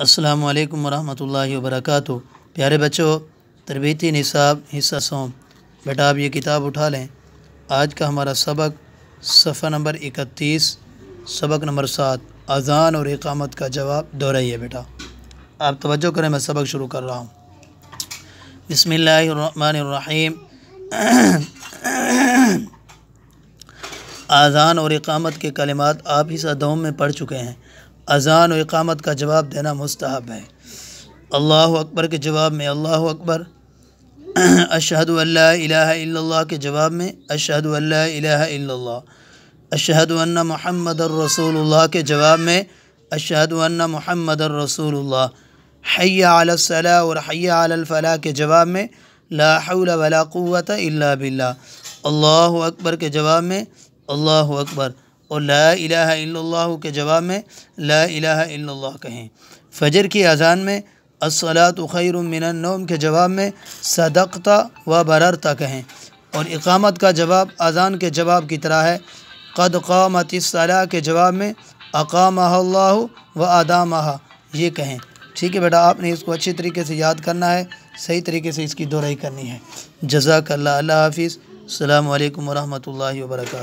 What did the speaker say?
السلام علیکم ورحمۃ اللہ وبرکاتہ۔ پیارے بچوں، تربیتی نصاب حصہ سوم، بیٹا آپ یہ کتاب اٹھا لیں۔ آج کا ہمارا سبق صفحہ نمبر 31، سبق نمبر 7، اذان اور اقامت کا جواب دہرائیے بیٹا۔ آپ توجہ کریں، میں سبق شروع کر رہا ہوں۔ بسم اللہ الرحمن الرحیم۔ اذان اور اقامت کے کلمات آپ حصہ دوم میں پڑھ چکے ہیں۔ اذان و اقامت کا جواب دینا مستحب ہے۔ اللہ اکبر کے جواب میں اللہ اکبر، اشہد ان لا الہ الا اللہ کے جواب میں اشہد ان لا الہ الا اللہ، اشہد ان محمد الرسول اللہ کے جواب میں اشہد ان محمد الرسول اللہ، حی علی الصلاۃ اور حی علی الفلاح کے جواب میں لا حول ولا قوۃ الا باللہ، اللہ اکبر کے جواب میں اللہ اکبر، اور لا الہ الا اللہ کے جواب میں لا الہ الا اللہ کہیں۔ فجر کی اذان میں الصلاۃ خیر من النوم کے جواب میں صدقت و بررت کہیں، اور اقامت کا جواب اذان کے جواب کی طرح ہے، قد قامت الصلاۃ کے جواب میں اقامہ اللہ و ادامہ یہ کہیں۔ ٹھیک ہے بیٹا، آپ نے اس کو اچھی طریقے سے یاد کرنا ہے، صحیح طریقے سے اس کی دہرائی کرنی ہے۔ جزاک اللہ، اللہ حافظ، السلام علیکم ورحمۃ اللہ وبرکاتہ۔